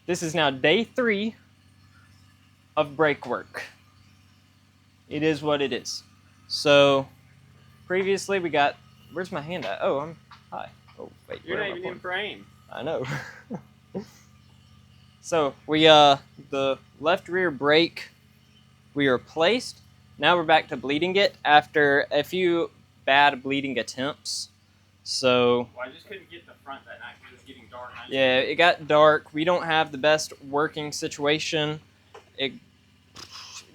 this is now day 3 of brake work. It is what it is. So previously we got, where's my hand at? Oh, hi. Oh, wait. You're not even in frame. I know. So we, the left rear brake, we replaced. Now we're back to bleeding it after a few bad bleeding attempts. So Well, I just couldn't get the front that night because it was getting dark. yeah, it got dark. We don't have the best working situation. It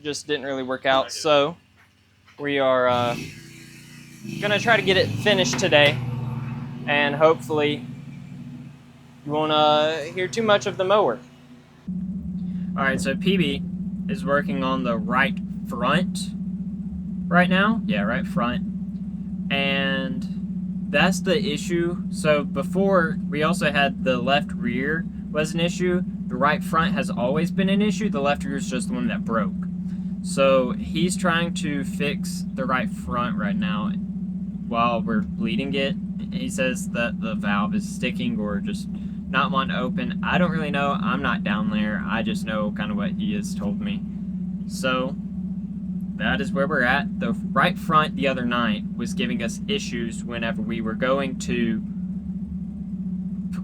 just didn't really work out. So we are gonna try to get it finished today, and hopefully you won't hear too much of the mower. All right, so PB is working on the right front right now. Yeah, right front. And that's the issue. So before, we also had the left rear was an issue. The right front has always been an issue. The left rear is just the one that broke. So he's trying to fix the right front right now while we're bleeding it. He says that the valve is sticking or just not wanting to open. I don't really know. I'm not down there. I just know kind of what he has told me. So that is where we're at. The right front the other night was giving us issues whenever we were going to,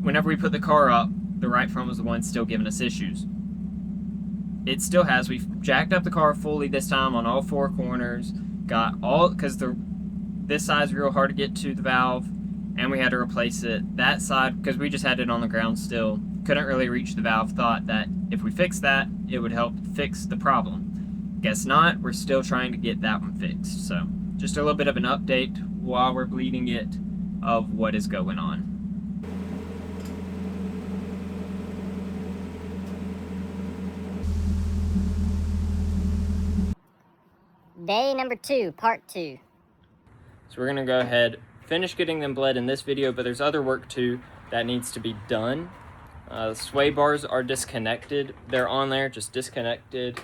whenever we put the car up, the right front was the one still giving us issues. It still has. We've jacked up the car fully this time on all 4 corners. Got all, because this side's real hard to get to the valve, and we had to replace it. That side, because we just had it on the ground still, couldn't really reach the valve. Thought that if we fixed that, it would help fix the problem. Guess not. We're still trying to get that one fixed. So just a little bit of an update while we're bleeding it of what is going on. Day number 2, part 2. So we're gonna go ahead, finish getting them bled in this video, but there's other work too that needs to be done. The sway bars are disconnected. They're on there, just disconnected.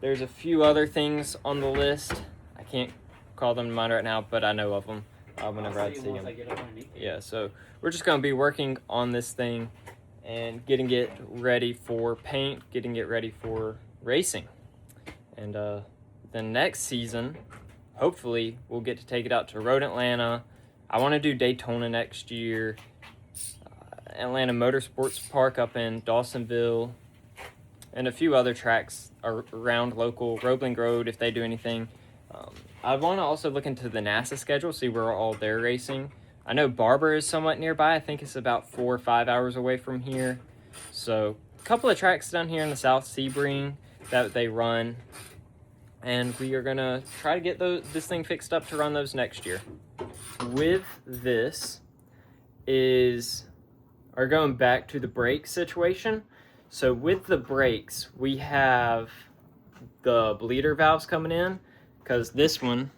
There's a few other things on the list. I can't call them to mind right now, but I know of them whenever I see them. Yeah, so we're just gonna be working on this thing and getting it ready for paint, getting it ready for racing. And the next season, hopefully, we'll get to take it out to Road Atlanta. I want to do Daytona next year. Atlanta Motorsports Park up in Dawsonville. And a few other tracks around local. Roebling Road, if they do anything. I want to also look into the NASA schedule, see where all they're racing. I know Barber is somewhat nearby. I think it's about 4 or 5 hours away from here. So, a couple of tracks down here in the South Sebring that they run. And we are gonna try to get this thing fixed up to run those next year. With this are going back to the brake situation. So with the brakes, we have the bleeder valves coming in because this one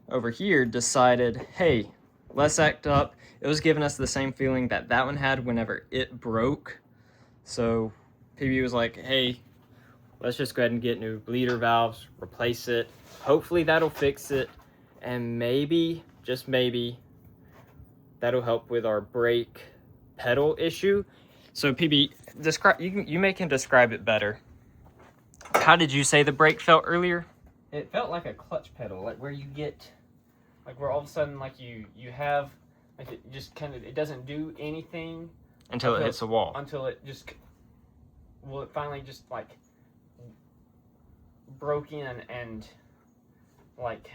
over here decided, hey, let's act up. It was giving us the same feeling that one had whenever it broke. So PB was like, hey, let's just go ahead and get new bleeder valves, replace it. Hopefully that'll fix it, and maybe, just maybe, that'll help with our brake pedal issue. So PB, you make him describe it better. How did you say the brake felt earlier? It felt like a clutch pedal, like where you get, like where all of a sudden, like you have, like it just kind of, it doesn't do anything Until it hits a wall. Until it just, well, it finally just like broke in and like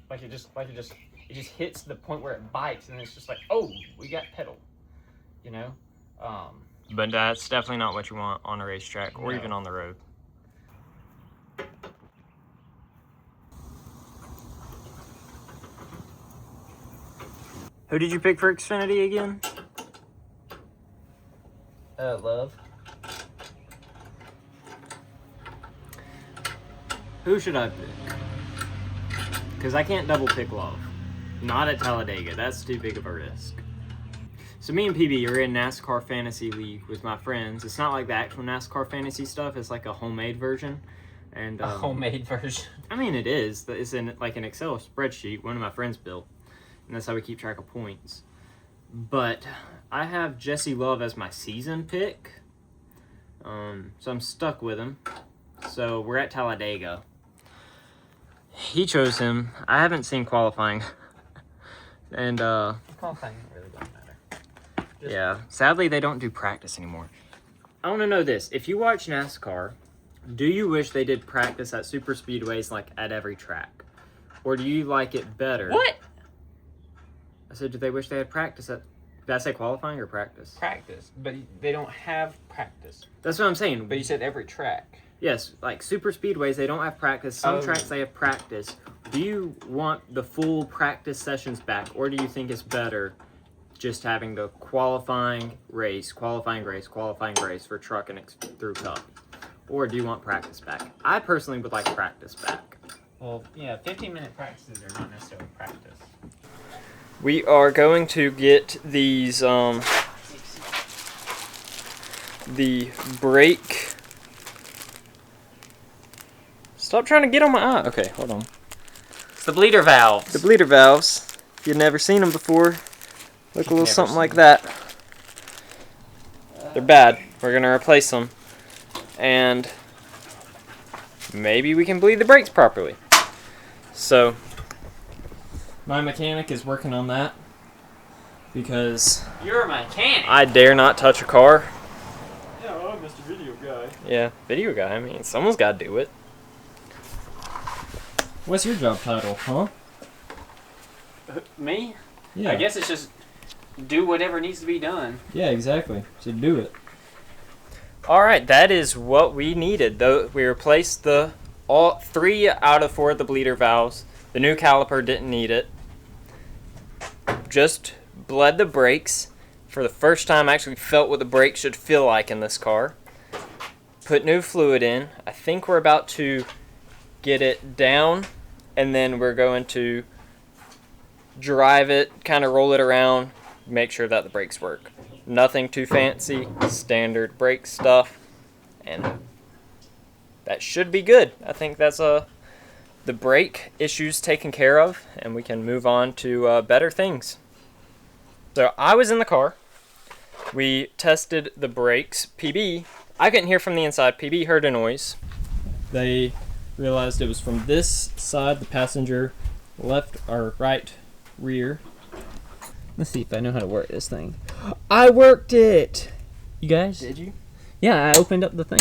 it just hits the point where it bites, and it's just like, oh, we got pedal, you know. But that's definitely not what you want on a racetrack or No. even on the road. Who did you pick for Xfinity again? Love. Who should I pick? Because I can't double pick Love. Not at Talladega. That's too big of a risk. So me and PB are in NASCAR Fantasy League with my friends. It's not like the actual NASCAR Fantasy stuff. It's like a homemade version. And A homemade version. I mean, it is. It's in like an Excel spreadsheet one of my friends built. And that's how we keep track of points. but I have Jesse Love as my season pick. So I'm stuck with him. So we're at Talladega. He chose him. I haven't seen qualifying. And Qualifying really don't matter. yeah, sadly they don't do practice anymore. I want to know this. If you watch NASCAR, do you wish they did practice at super speedways like at every track? Or do you like it better? What? I said, do they wish they had practice at... Did I say qualifying or practice? Practice, but they don't have practice. That's what I'm saying. But you said every track. Yes, like super speedways, they don't have practice. Some tracks they have practice. Do you want the full practice sessions back, or do you think it's better just having the qualifying race for truck and through cup? Or do you want practice back? I personally would like practice back. Well, yeah, 15-minute practices are not necessarily practice. We are going to get these, the brake. Stop trying to get on my eye. Okay, hold on. It's the bleeder valves. The bleeder valves. If you've never seen them before, look a little something like that. They're bad. We're going to replace them. And maybe we can bleed the brakes properly. So, my mechanic is working on that because You're a mechanic. I dare not touch a car. Yeah, well, I'm Mr. Video Guy. Yeah, video guy. I mean, someone's got to do it. What's your job title, huh? Me? Yeah. I guess it's just do whatever needs to be done. Yeah, exactly. So do it. All right, that is what we needed. Though we replaced all 3 out of 4 of the bleeder valves. The new caliper didn't need it. Just bled the brakes. For the first time, I actually felt what the brakes should feel like in this car. Put new fluid in. I think we're about to get it down, and then we're going to drive it, kind of roll it around, make sure that the brakes work. Nothing too fancy, standard brake stuff, and that should be good. I think that's the brake issues taken care of, and we can move on to better things. So I was in the car. We tested the brakes. PB, I couldn't hear from the inside. PB heard a noise. They realized it was from this side, the passenger left or right rear. Let's see if I know how to work this thing. I worked it! You guys? Did you? Yeah, I opened up the thing.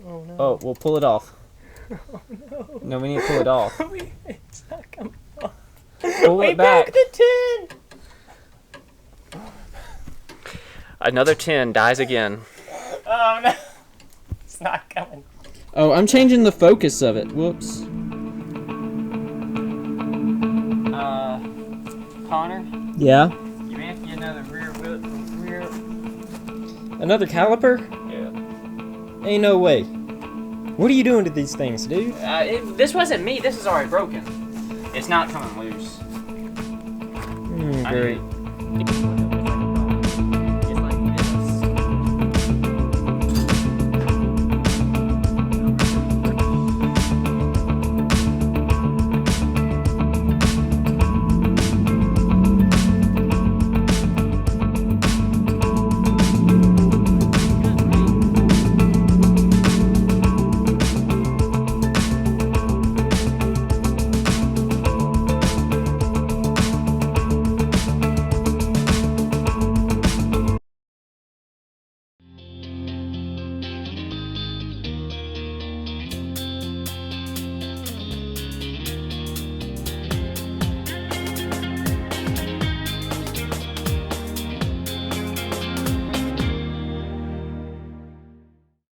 Oh no. Oh, we'll pull it off. Oh no. No, we need to pull it off. It's not coming off. Pull it back. The tin! Another 10 dies again. Oh no. It's not coming. Oh, I'm changing the focus of it. Whoops. Connor? Yeah? You may have to get another rear. Another caliper? Yeah. Ain't no way. What are you doing to these things, dude? This wasn't me. This is already broken. It's not coming loose. Great.